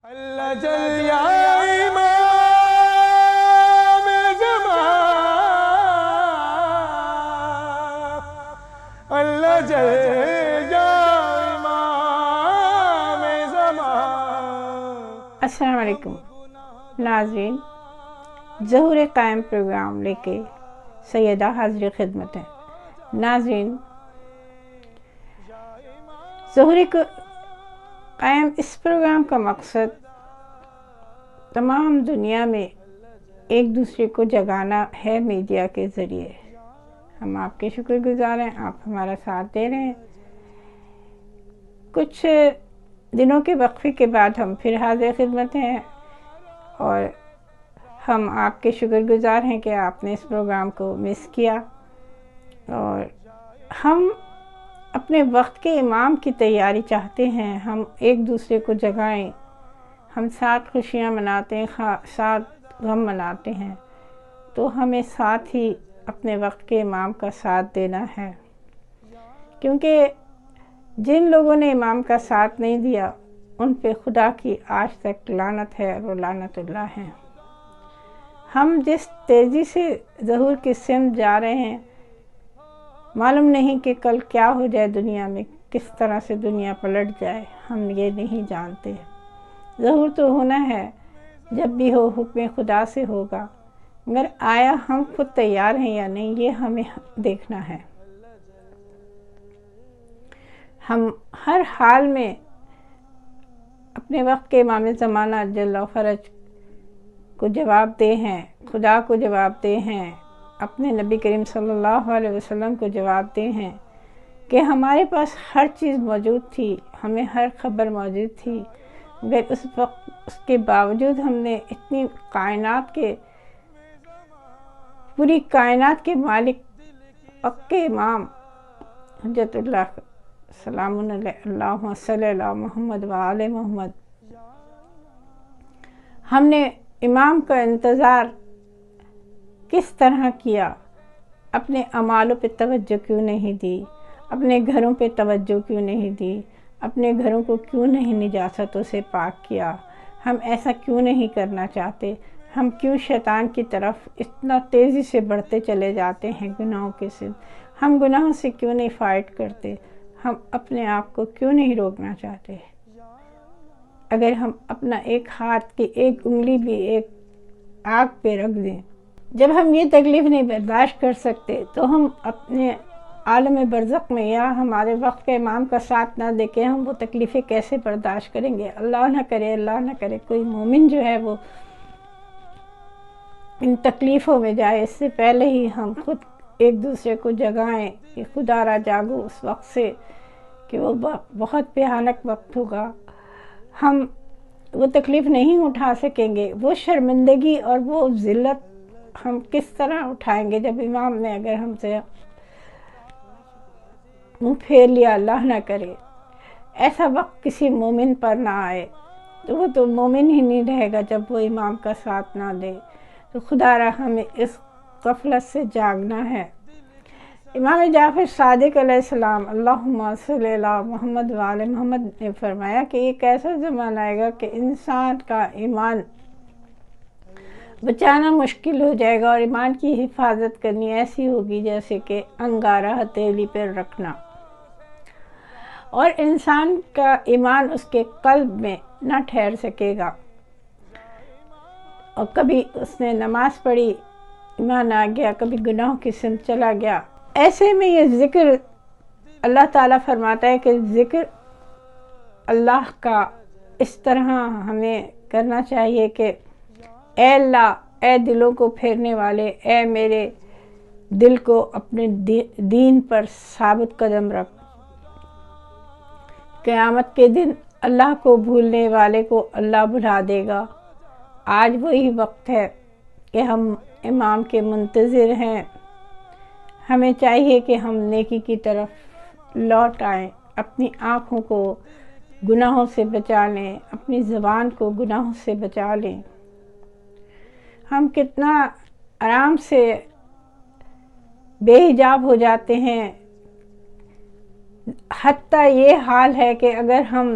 اللہ جل یا امام زمان، اللہ جل یا امام زمان۔ السلام علیکم ناظرین، ظہور قائم پروگرام لے کے سیدہ حاضر خدمت ہے۔ ناظرین، ظہور قائم اس پروگرام کا مقصد تمام دنیا میں ایک دوسرے کو جگانا ہے میڈیا کے ذریعے۔ ہم آپ کے شکر گزار ہیں، آپ ہمارا ساتھ دے رہے ہیں۔ کچھ دنوں کے وقفے کے بعد ہم پھر حاضر خدمت ہیں اور ہم آپ کے شکر گزار ہیں کہ آپ نے اس پروگرام کو مس کیا، اور ہم اپنے وقت کے امام کی تیاری چاہتے ہیں۔ ہم ایک دوسرے کو جگائیں، ہم ساتھ خوشیاں مناتے ہیں، ساتھ غم مناتے ہیں، تو ہمیں ساتھ ہی اپنے وقت کے امام کا ساتھ دینا ہے، کیونکہ جن لوگوں نے امام کا ساتھ نہیں دیا ان پہ خدا کی آج تک لعنت ہے، وہ لعنت اللہ ہیں۔ ہم جس تیزی سے ظہور کی سمت جا رہے ہیں، معلوم نہیں کہ کل کیا ہو جائے دنیا میں، کس طرح سے دنیا پلٹ جائے، ہم یہ نہیں جانتے۔ ظہور تو ہونا ہے، جب بھی ہو حکم خدا سے ہوگا، مگر آیا ہم خود تیار ہیں یا نہیں، یہ ہمیں دیکھنا ہے۔ ہم ہر حال میں اپنے وقت کے امام زمانہ جل فرج کو جواب دہ ہیں، خدا کو جواب دہ ہیں، اپنے نبی کریم صلی اللہ علیہ وسلم کو جواب دہ ہیں کہ ہمارے پاس ہر چیز موجود تھی، ہمیں ہر خبر موجود تھی، مگر اس وقت اس کے باوجود ہم نے اتنی پوری کائنات کے مالک پکے امام حجت اللہ سلام علیہ اللہم صلی علی محمد وآل محمد، ہم نے امام کا انتظار کس طرح کیا، اپنے اعمالوں پہ توجہ کیوں نہیں دی، اپنے گھروں پہ توجہ کیوں نہیں دی، اپنے گھروں کو کیوں نہیں نجاستوں سے پاک کیا، ہم ایسا کیوں نہیں کرنا چاہتے، ہم کیوں شیطان کی طرف اتنا تیزی سے بڑھتے چلے جاتے ہیں گناہوں کے ساتھ، ہم گناہوں سے کیوں نہیں فائٹ کرتے، ہم اپنے آپ کو کیوں نہیں روکنا چاہتے۔ اگر ہم اپنا ایک ہاتھ کی ایک انگلی بھی ایک آگ پہ رکھ دیں، جب ہم یہ تکلیف نہیں برداشت کر سکتے تو ہم اپنے عالم برزخ میں یا ہمارے وقت کے امام کا ساتھ نہ دے کے ہم وہ تکلیفیں کیسے برداشت کریں گے؟ اللہ نہ کرے کوئی مومن جو ہے وہ ان تکلیفوں میں جائے۔ اس سے پہلے ہی ہم خود ایک دوسرے کو جگائیں کہ خدا را جاگو اس وقت سے، کہ وہ بہت بھیانک وقت ہوگا، ہم وہ تکلیف نہیں اٹھا سکیں گے۔ وہ شرمندگی اور وہ ذلت ہم کس طرح اٹھائیں گے جب امام نے اگر ہم سے منہ پھیر لیا؟ اللہ نہ کرے ایسا وقت کسی مومن پر نہ آئے، تو وہ تو مومن ہی نہیں رہے گا جب وہ امام کا ساتھ نہ دے۔ تو خدا را ہمیں اس غفلت سے جاگنا ہے۔ امام جعفر صادق علیہ السلام اللہم صلی علی محمد وآل محمد نے فرمایا کہ ایک ایسا زمانہ آئے گا کہ انسان کا ایمان بچانا مشکل ہو جائے گا، اور ایمان کی حفاظت کرنی ایسی ہوگی جیسے کہ انگارہ ہتھیلی پر رکھنا، اور انسان کا ایمان اس کے قلب میں نہ ٹھہر سکے گا، اور کبھی اس نے نماز پڑھی ایمان آ گیا، کبھی گناہوں کی سمت چلا گیا۔ ایسے میں یہ ذکر اللہ تعالیٰ فرماتا ہے کہ ذکر اللہ کا اس طرح ہمیں کرنا چاہیے کہ اے اللہ، اے دلوں کو پھیرنے والے، اے میرے دل کو اپنے دین پر ثابت قدم رکھ۔ قیامت کے دن اللہ کو بھولنے والے کو اللہ بھلا دے گا۔ آج وہی وقت ہے کہ ہم امام کے منتظر ہیں۔ ہمیں چاہیے کہ ہم نیکی کی طرف لوٹ آئیں، اپنی آنکھوں کو گناہوں سے بچا لیں، اپنی زبان کو گناہوں سے بچا لیں۔ ہم کتنا آرام سے بے حجاب ہو جاتے ہیں، حتیٰ یہ حال ہے کہ اگر ہم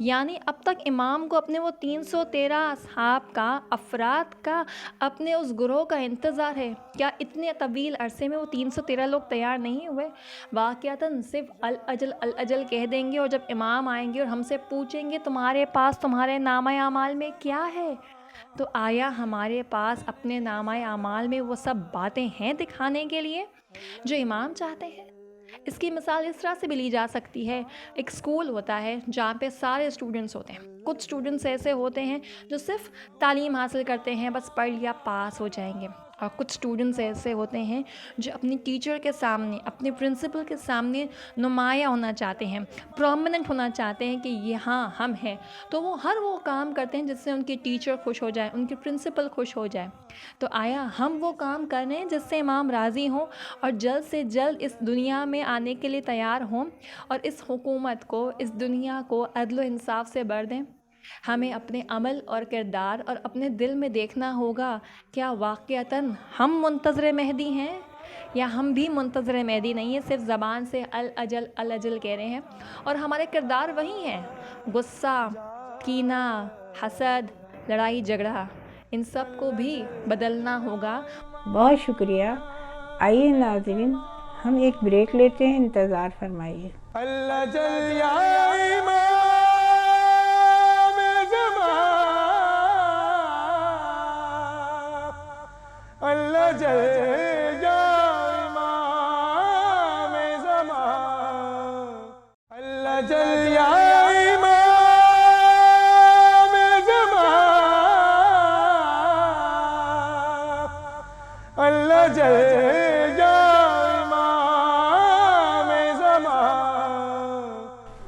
یعنی اب تک امام کو اپنے وہ 313 اصحاب کا، افراد کا، اپنے اس گروہ کا انتظار ہے. کیا اتنے طویل عرصے میں وہ 313 لوگ تیار نہیں ہوئے؟ واقعتاً صرف الاجل الاجل کہہ دیں گے، اور جب امام آئیں گے اور ہم سے پوچھیں گے تمہارے پاس تمہارے نامہ اعمال میں کیا ہے، تو آیا ہمارے پاس اپنے نامہ اعمال میں وہ سب باتیں ہیں دکھانے کے لیے جو امام چاہتے ہیں؟ اس کی مثال اس طرح سے بھی لی جا سکتی ہے. ایک اسکول ہوتا ہے جہاں پہ سارے اسٹوڈنٹس ہوتے ہیں. کچھ اسٹوڈنٹس ایسے ہوتے ہیں جو صرف تعلیم حاصل کرتے ہیں، بس پڑھ لیا پاس ہو جائیں گے. اور کچھ اسٹوڈنٹس ایسے ہوتے ہیں جو اپنی ٹیچر کے سامنے، اپنے پرنسپل کے سامنے نمایاں ہونا چاہتے ہیں، پرومیننٹ ہونا چاہتے ہیں کہ یہاں ہم ہیں. تو وہ ہر وہ کام کرتے ہیں جس سے ان کی ٹیچر خوش ہو جائے، ان کی پرنسپل خوش ہو جائے. تو آیا ہم وہ کام کر رہے ہیں جس سے امام راضی ہوں اور جلد سے جلد اس دنیا میں آنے کے لیے تیار ہوں اور اس حکومت کو، اس دنیا کو عدل و انصاف سے بھر دیں؟ ہمیں اپنے عمل اور کردار اور اپنے دل میں دیکھنا ہوگا، کیا واقعتاً ہم منتظر مہدی ہیں یا ہم بھی منتظر مہدی نہیں ہیں، صرف زبان سے الاجل الاجل کہہ رہے ہیں اور ہمارے کردار وہی ہیں. غصہ، کینہ، حسد، لڑائی جھگڑا، ان سب کو بھی بدلنا ہوگا. بہت شکریہ. آئیے ناظرین ہم ایک بریک لیتے ہیں، انتظار فرمائیے. اللہ جل یا امام زمان، اللہ جل یا امام زمان، اللہ جل یا امام زمان، اللہ جل یا امام زمان.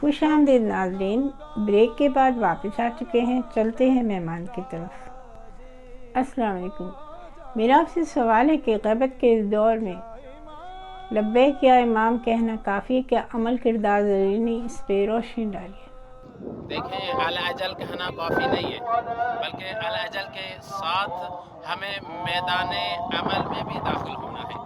خوش آمدید ناظرین، بریک کے بعد واپس آ چکے ہیں. چلتے ہیں مہمان کی طرف. السلام علیکم. میرا آپ سے سوال ہے کہ غیبت کے اس دور میں لبیک یا امام کہنا کافی ہے کیا عمل کردار ضروری نہیں؟ اس پہ روشنی ڈالیے. دیکھیں، الاجل کہنا کافی نہیں ہے، بلکہ الاجل کے ساتھ ہمیں میدان عمل میں بھی داخل ہونا ہے.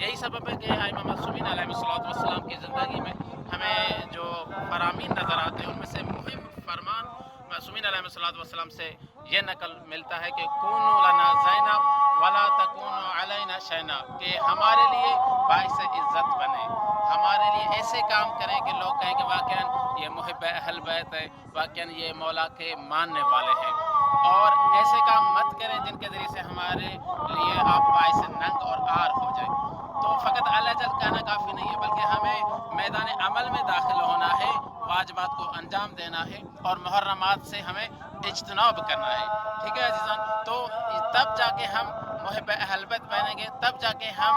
یہی سبب ہے کہ امام معصومین علیہ الصلوۃ والسلام کی زندگی میں ہمیں جو فرامین نظر آتے ہیں ان میں سے مہم فرمان معصومین علیہ الصلوۃ والسلام سے یہ نقل ملتا ہے کہ کونوا لنا زینا ولا تکونوا علینا شینا، کہ ہمارے لیے باعث عزت بنے، ہمارے لیے ایسے کام کریں کہ لوگ کہیں کہ واقعاً یہ محب اہل بیت ہے، واقعاً یہ مولا کے ماننے والے ہیں. اور ایسے کام مت کریں جن کے ذریعے سے ہمارے لیے آپ باعث ننگ اور عار ہو جائیں. تو فقط الاجل کہنا کافی نہیں ہے، بلکہ ہمیں میدان عمل میں داخل ہونا ہے، واجبات کو انجام دینا ہے اور محرمات سے ہمیں اجتناب کرنا ہے. ٹھیک ہے عزیزان، تو تب جا کے ہم محب اہل بیت بنیں گے، تب جا کے ہم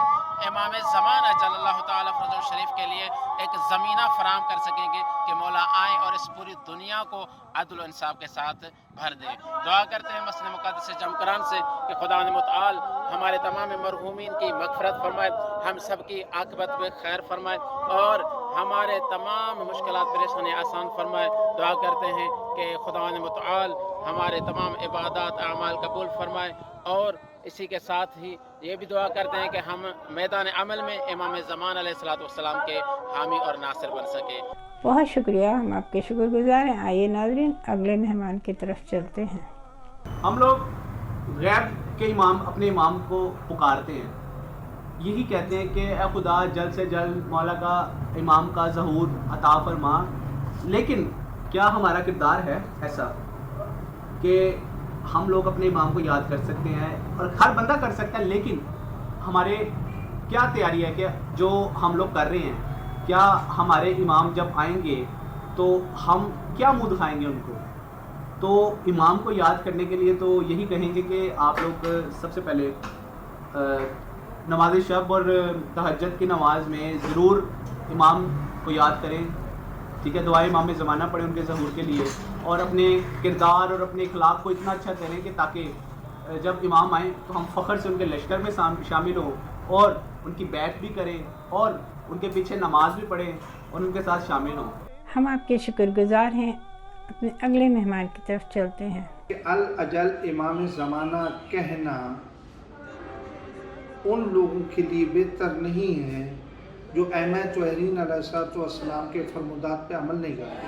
امام زمان اجل اللہ تعالیٰ فرجہ شریف کے لیے ایک زمینہ فراہم کر سکیں گے کہ مولا آئیں اور اس پوری دنیا کو عدل و انصاف کے ساتھ بھر دیں. دعا کرتے ہیں مسجد مقدس جمکران سے کہ خدا متعال ہمارے تمام مرحومین کی مغفرت فرمائے، ہم سب کی عاقبت میں خیر فرمائے اور ہمارے تمام مشکلات پریشانی آسان فرمائے. دعا کرتے ہیں کہ خدا متعال ہمارے تمام عبادات اعمال قبول فرمائے، اور اسی کے ساتھ ہی یہ بھی دعا کرتے ہیں کہ ہم میدان عمل میں امام زمان علیہ الصلوۃ والسلام کے حامی اور ناصر بن سکے. بہت شکریہ، ہم آپ کے شکر گزار ہیں. آئیے ناظرین اگلے مہمان کی طرف چلتے ہیں. ہم لوگ غیب کے امام اپنے امام کو پکارتے ہیں، یہی کہتے ہیں کہ اے خدا جلد سے جلد مولا کا امام کا ظہور عطا فرما. لیکن کیا ہمارا کردار ہے ایسا کہ ہم لوگ اپنے امام کو یاد کر سکتے ہیں؟ اور ہر بندہ کر سکتا ہے، لیکن ہمارے کیا تیاری ہے کہ جو ہم لوگ کر رہے ہیں، کیا ہمارے امام جب آئیں گے تو ہم کیا منہ دکھائیں گے ان کو؟ تو امام کو یاد کرنے کے لیے تو یہی کہیں گے کہ آپ لوگ سب سے پہلے نماز شب اور تہجد کی نماز میں ضرور امام کو یاد کریں. ٹھیک ہے، دعائے امام زمانہ پڑھیں ان کے ظہور کے لیے، اور اپنے کردار اور اپنے اخلاق کو اتنا اچھا کریں کہ تاکہ جب امام آئیں تو ہم فخر سے ان کے لشکر میں شامل ہوں اور ان کی بیعت بھی کریں اور ان کے پیچھے نماز بھی پڑھیں اور ان کے ساتھ شامل ہوں. ہم آپ کے شکر گزار ہیں. اپنے اگلے مہمان کی طرف چلتے ہیں. الاجل امام زمانہ کہنا ان لوگوں کے لیے بہتر نہیں ہے جو ائمہ طاہرین علیہ السلام کے فرمودات پہ عمل نہیں کرتے.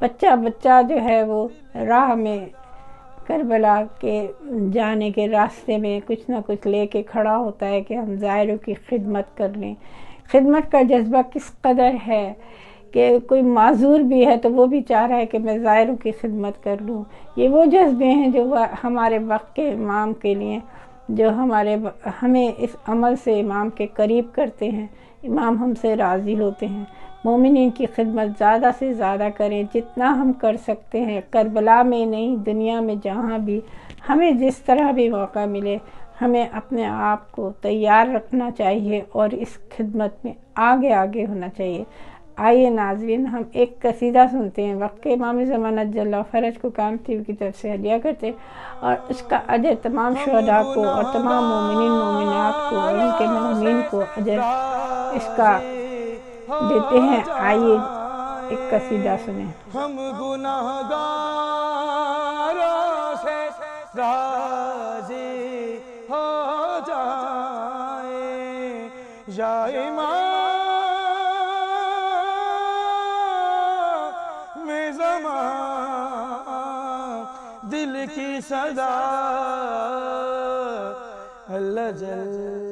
بچہ بچہ جو ہے وہ راہ میں کربلا کے جانے کے راستے میں کچھ نہ کچھ لے کے کھڑا ہوتا ہے کہ ہم زائروں کی خدمت کر لیں۔ خدمت کا جذبہ کس قدر ہے کہ کوئی معذور بھی ہے تو وہ بھی چاہ رہا ہے کہ میں زائروں کی خدمت کر لوں۔ یہ وہ جذبے ہیں جو ہمارے وقت کے امام کے لیے، جو ہمیں اس عمل سے امام کے قریب کرتے ہیں، امام ہم سے راضی ہوتے ہیں۔ مومنین کی خدمت زیادہ سے زیادہ کریں، جتنا ہم کر سکتے ہیں، کربلا میں نہیں، دنیا میں جہاں بھی ہمیں جس طرح بھی موقع ملے، ہمیں اپنے آپ کو تیار رکھنا چاہیے اور اس خدمت میں آگے آگے ہونا چاہیے۔ آئیے ناظرین، ہم ایک قصیدہ سنتے ہیں، وقت کے امام زمانہ جل فرج کو کام ٹی وی کی طرف سے ہدیہ کرتے ہیں، اور اس کا اجر تمام شہداء کو اور تمام مومنین مومنات کو اور ان کے محرومین کو اجر اس کا دیتے ہیں۔ آئیے ایک قصیدہ سنیں۔ ہم گناہگاروں سے راضی ہو جائیں یا امام زمان، دل کی صدا اللہ جل